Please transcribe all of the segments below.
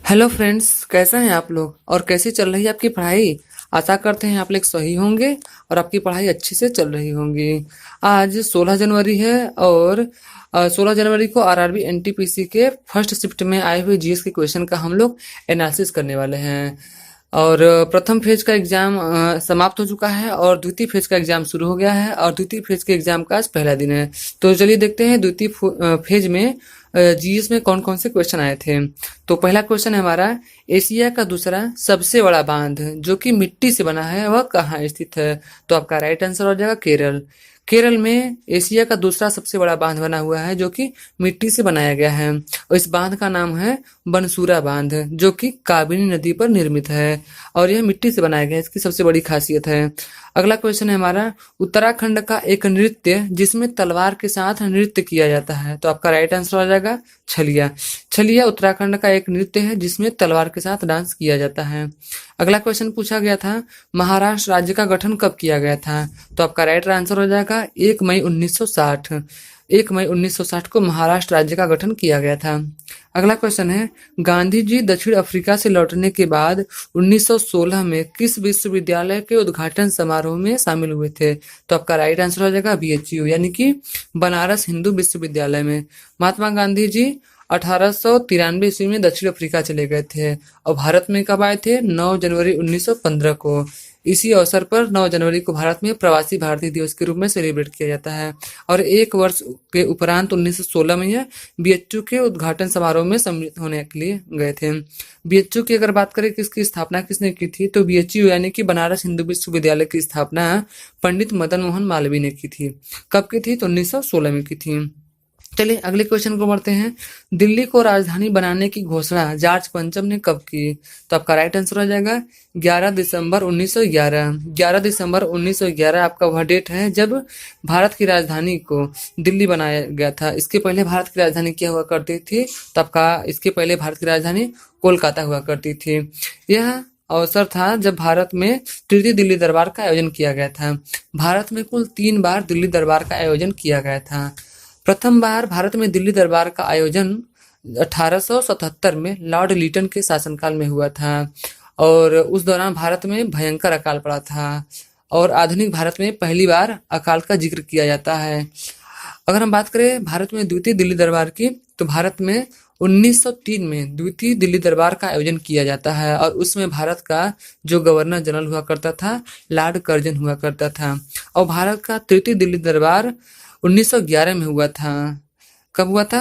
Hello friends, कैसे हैं आप लोग और कैसी चल रही है आपकी पढ़ाई। आशा करते हैं आप लोग सही होंगे और आपकी पढ़ाई अच्छे से चल रही होंगी। आज 16 जनवरी है और 16 जनवरी को आरआरबी एनटीपीसी के फर्स्ट शिफ्ट में आए हुए जीएस के क्वेश्चन का हम लोग एनालिसिस करने वाले हैं। और प्रथम फेज का एग्जाम समाप्त हो चुका है और द्वितीय फेज का एग्जाम शुरू हो गया है और द्वितीय फेज के एग्जाम का आज पहला दिन है। तो चलिए देखते हैं द्वितीय फेज में जीएस में कौन कौन से क्वेश्चन आए थे। तो पहला क्वेश्चन है हमारा, एशिया का दूसरा सबसे बड़ा बांध जो कि मिट्टी से बना है वह कहाँ स्थित है। तो आपका राइट आंसर हो जाएगा केरल। केरल में एशिया का दूसरा सबसे बड़ा बांध बना हुआ है जो कि मिट्टी से बनाया गया है और इस बांध का नाम है बनसूरा बांध जो कि काबिनी नदी पर निर्मित है और यह मिट्टी से बनाया गया है, इसकी सबसे बड़ी खासियत है। अगला क्वेश्चन है हमारा, उत्तराखंड का एक नृत्य जिसमें तलवार के साथ नृत्य किया जाता है। तो आपका राइट आंसर हो जाएगा छलिया। छलिया उत्तराखंड का एक नृत्य है जिसमें तलवार के साथ डांस किया जाता है। अगला क्वेश्चन पूछा गया था, महाराष्ट्र राज्य का गठन कब किया गया था। तो आपका राइट आंसर हो जाएगा 1 मई 1960। 1 मई 1960 को महाराष्ट्र राज्य का गठन किया गया था। अगला क्वेश्चन है, गांधी जी दक्षिण अफ्रीका से लौटने के बाद 1916 में किस विश्वविद्यालय के उद्घाटन समारोह में शामिल हुए थे। तो आपका राइट आंसर हो जाएगा बीएचयू यानी कि बनारस हिंदू विश्वविद्यालय में। महात्मा गांधी जी 1893 ईस्वी में दक्षिण अफ्रीका चले गए थे और भारत में कब आए थे, 9 जनवरी 1915 को। इसी अवसर पर 9 जनवरी को भारत में प्रवासी भारतीय दिवस के रूप में सेलिब्रेट किया जाता है और एक वर्ष के उपरांत 1916 में यह बीएचयू के उद्घाटन समारोह में सम्मिलित होने के लिए गए थे। बीएचयू की अगर बात करें किसकी स्थापना किसने की थी, तो बीएचयू यानी कि बनारस हिंदू विश्वविद्यालय की स्थापना पंडित मदन मोहन मालवीय ने की थी। कब की थी, तो 1916 में की थी। चलिए अगले क्वेश्चन को बढ़ते हैं, दिल्ली को राजधानी बनाने की घोषणा जॉर्ज पंचम ने कब की। तो आपका राइट आंसर हो जाएगा 11 दिसंबर 1911। 11 दिसंबर 1911 आपका वह डेट है जब भारत की राजधानी को दिल्ली बनाया गया था। इसके पहले भारत की राजधानी क्या हुआ करती थी, तो आपका इसके पहले भारत की राजधानी कोलकाता हुआ करती थी। यह अवसर था जब भारत में तृतीय दिल्ली दरबार का आयोजन किया गया था। भारत में कुल 3 बार दिल्ली दरबार का आयोजन किया गया था। प्रथम बार भारत में दिल्ली दरबार का आयोजन 1877 में लॉर्ड लिटन के शासनकाल में हुआ था और उस दौरान भारत में भयंकर अकाल पड़ा था और आधुनिक भारत में पहली बार अकाल का जिक्र किया जाता है। अगर हम बात करें भारत में द्वितीय दिल्ली दरबार की, तो भारत में 1903 में द्वितीय दिल्ली दरबार का आयोजन किया जाता है और उसमें भारत का जो गवर्नर जनरल हुआ करता था लॉर्ड कर्जन हुआ करता था और भारत का तृतीय दिल्ली दरबार 1911 में हुआ था। कब हुआ था,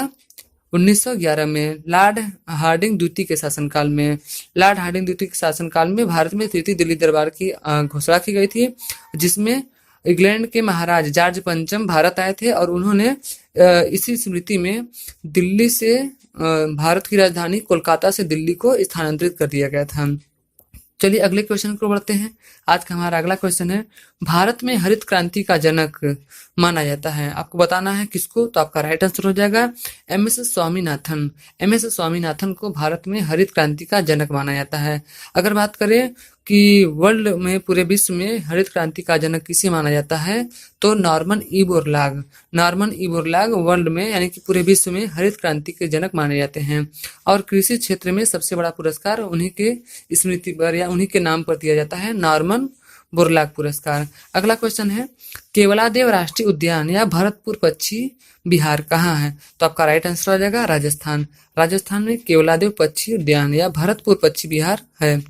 1911 में लॉर्ड हार्डिंग द्वितीय के शासनकाल में। लॉर्ड हार्डिंग द्वितीय के शासनकाल में भारत में तृतीय दिल्ली दरबार की घोषणा की गई थी जिसमें इंग्लैंड के महाराज जॉर्ज पंचम भारत आए थे और उन्होंने इसी स्मृति में दिल्ली से भारत की राजधानी कोलकाता से दिल्ली को स्थानांतरित कर दिया गया था। चलिए अगले क्वेश्चन को बढ़ते हैं। आज का हमारा अगला क्वेश्चन है, भारत में हरित क्रांति का जनक माना जाता है, आपको बताना है किसको। तो आपका राइट आंसर हो जाएगा एमएस स्वामीनाथन। एमएस स्वामीनाथन को भारत में हरित क्रांति का जनक माना जाता है। अगर बात करें कि वर्ल्ड में पूरे विश्व में हरित क्रांति का जनक किसे माना जाता है, तो Norman E Borlaug. Norman E Borlaug world में यानी कि पूरे विश्व में हरित क्रांति के जनक माने जाते हैं और कृषि क्षेत्र में सबसे बड़ा पुरस्कार उन्हीं के स्मृति पर या उन्हीं के नाम पर दिया जाता है, नॉर्मन बोरलॉग पुरस्कार। अगला क्वेश्चन है, केवलादेव राष्ट्रीय उद्यान या भरतपुर पक्षी बिहार कहाँ है। तो आपका राइट आंसर हो जाएगा राजस्थान। राजस्थान में केवलादेव पक्षी उद्यान या भरतपुर पक्षी बिहार है।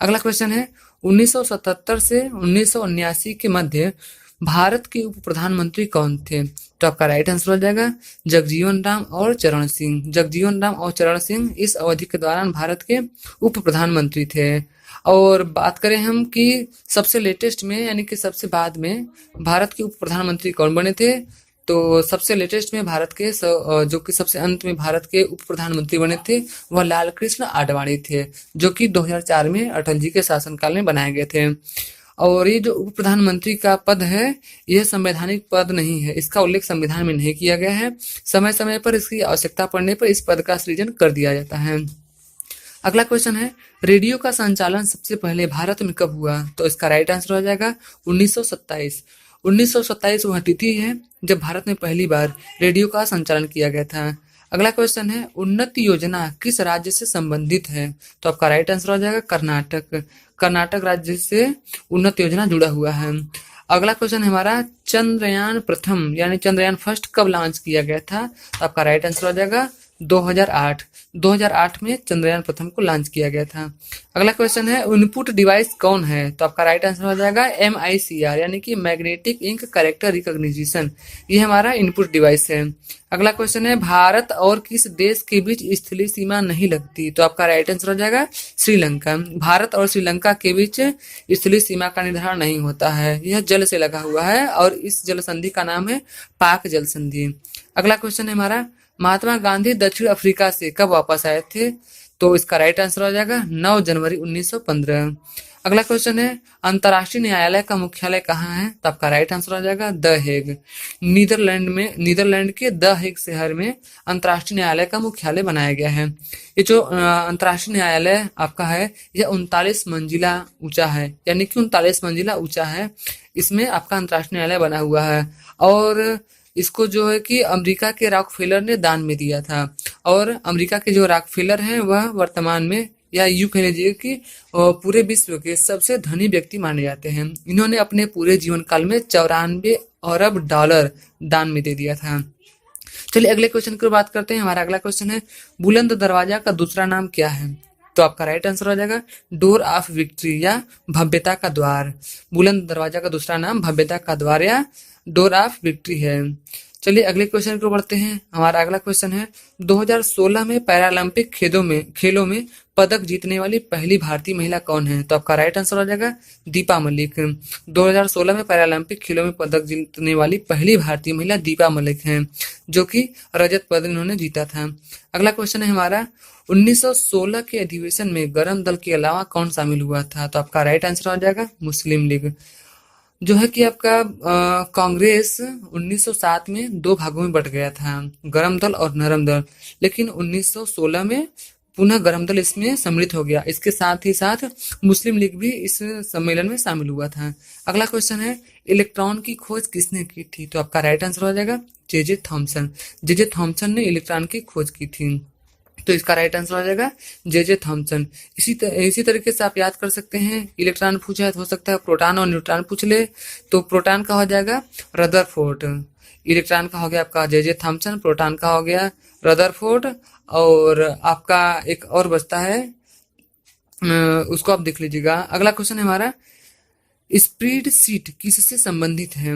अगला क्वेश्चन है, 1977 से 1979 के मध्य भारत के उप प्रधानमंत्री कौन थे। तो आपका राइट आंसर हो जाएगा जगजीवन राम और चरण सिंह। जगजीवन राम और चरण सिंह इस अवधि के दौरान भारत के उप प्रधानमंत्री थे। और बात करें हम कि सबसे लेटेस्ट में यानी कि सबसे बाद में भारत के उप प्रधानमंत्री कौन बने थे, तो सबसे लेटेस्ट में भारत के जो कि सबसे अंत में भारत के उप प्रधानमंत्री बने थे वह लाल कृष्ण आडवाणी थे जो कि 2004 में अटल जी के शासनकाल में बनाए गए थे। और ये जो उप प्रधानमंत्री का पद है यह संवैधानिक पद नहीं है, इसका उल्लेख संविधान में नहीं किया गया है। समय समय पर इसकी आवश्यकता पड़ने पर इस पद का सृजन कर दिया जाता है। अगला क्वेश्चन है, रेडियो का संचालन सबसे पहले भारत में कब हुआ। तो इसका राइट आंसर हो जाएगा 1927। 1927 वह तिथि है जब भारत में पहली बार रेडियो का संचालन किया गया था। अगला क्वेश्चन है उन्नति योजना किस राज्य से संबंधित है? तो आपका राइट आंसर हो जाएगा कर्नाटक। कर्नाटक राज्य से उन्नति योजना जुड़ा हुआ है। अगला क्वेश्चन है हमारा चंद्रयान प्रथम यानी चंद्रयान फर्स्ट कब लॉन्च किया गया था? तो आपका राइट आंसर हो जाएगा 2008। 2008 में चंद्रयान प्रथम को लॉन्च किया गया था। अगला क्वेश्चन है इनपुट डिवाइस कौन है? तो आपका राइट आंसर हो जाएगा MICR यानी कि मैग्नेटिक इंक कैरेक्टर रिकॉग्निशन, ये हमारा इनपुट डिवाइस है। अगला क्वेश्चन है भारत और किस देश के बीच स्थलीय सीमा नहीं लगती? तो आपका राइट आंसर हो जाएगा श्रीलंका। भारत और श्रीलंका के बीच स्थलीय सीमा का निर्धारण नहीं होता है, यह जल से लगा हुआ है और इस जल संधि का नाम है पाक जल संधि। अगला क्वेश्चन है हमारा महात्मा गांधी दक्षिण अफ्रीका से कब वापस आए थे? तो इसका राइट आंसर हो जाएगा 9 जनवरी 1915। अगला क्वेश्चन है अंतर्राष्ट्रीय न्यायालय का मुख्यालय कहाँ है? तो आपका राइट आंसर हो जाएगा द हेग। नीदरलैंड के द हेग शहर में अंतर्राष्ट्रीय न्यायालय का मुख्यालय बनाया गया है। ये जो अंतर्राष्ट्रीय न्यायालय आपका है यह 39 मंजिला ऊंचा है, यानी कि 39 मंजिला ऊंचा है। इसमें आपका अंतर्राष्ट्रीय न्यायालय बना हुआ है और इसको जो है कि अमेरिका के रॉकफेलर ने दान में दिया था। और अमेरिका के जो रॉकफेलर हैं वह वर्तमान में या यूं कह लीजिए कि पूरे विश्व के सबसे धनी व्यक्ति माने जाते हैं। इन्होंने अपने पूरे जीवन काल में 94 अरब डॉलर दान में दे दिया था। चलिए अगले क्वेश्चन की बात करते हैं। हमारा अगला क्वेश्चन है बुलंद दरवाजा का दूसरा नाम क्या है? तो आपका राइट आंसर हो जाएगा डोर ऑफ विक्ट्री या भव्यता का द्वार। बुलंद दरवाजा का दूसरा नाम भव्यता का द्वार या डोर ऑफ विक्ट्री है। चलिए अगले क्वेश्चन को बढ़ते हैं। हमारा अगला क्वेश्चन है 2016 में पैरालंपिक खेलों में पदक जीतने वाली पहली भारतीय महिला कौन है? तो आपका राइट आंसर हो जाएगा दीपा मलिक। 2016 में पैरालंपिक खेलों में पदक जीतने वाली पहली भारतीय महिला दीपा मलिक हैं, जो कि रजत पदक इन्होंने जीता था। अगला क्वेश्चन है हमारा 1916 के अधिवेशन में गरम दल के अलावा कौन शामिल हुआ था? तो आपका राइट आंसर हो जाएगा मुस्लिम लीग। जो है कि आपका कांग्रेस 1907 में दो भागों में बट गया था, गरम दल और नरम दल, लेकिन 1916 में पुनः गरम दल इसमें सम्मिलित हो गया। इसके साथ ही साथ मुस्लिम लीग भी इस सम्मेलन में शामिल हुआ था। अगला क्वेश्चन है इलेक्ट्रॉन की खोज किसने की थी? तो आपका राइट आंसर हो जाएगा जे थॉमसन। जे थॉमसन ने इलेक्ट्रॉन की खोज की थी, तो इसका राइट आंसर हो जाएगा जे थॉमसन। इसी तरीके से आप याद कर सकते हैं। इलेक्ट्रॉन पूछा है तो हो सकता है प्रोटॉन और न्यूट्रॉन पूछ ले, तो प्रोटॉन का हो जाएगा रदरफोर्ड, इलेक्ट्रॉन का हो गया आपका जे थॉमसन, प्रोटॉन का हो गया रदरफोर्ड, और आपका एक और बचता है उसको आप देख लीजिएगा। अगला क्वेश्चन है हमारा स्प्रेड शीट किससे संबंधित है?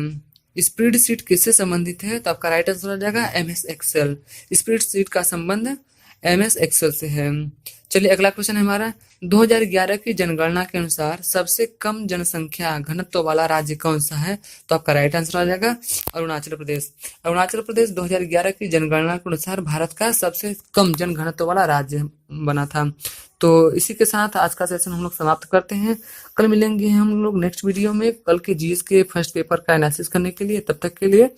स्प्रेड शीट किससे संबंधित है? तो आपका राइट आंसर हो जाएगा MS एक्सेल। स्प्रेड शीट का संबंध MS एक्सेल से है। चलिए अगला क्वेश्चन है हमारा 2011 की जनगणना के अनुसार सबसे कम जनसंख्या घनत्व वाला राज्य कौन सा है? तो आपका राइट आंसर हो जाएगा अरुणाचल प्रदेश। अरुणाचल प्रदेश 2011 की जनगणना के अनुसार भारत का सबसे कम जनघनत्व वाला राज्य बना था। तो इसी के साथ आज का सेशन हम लोग समाप्त करते हैं। कल मिलेंगे हम लोग नेक्स्ट वीडियो में, कल के GS के फर्स्ट पेपर का एनालिसिस करने के लिए। तब तक के लिए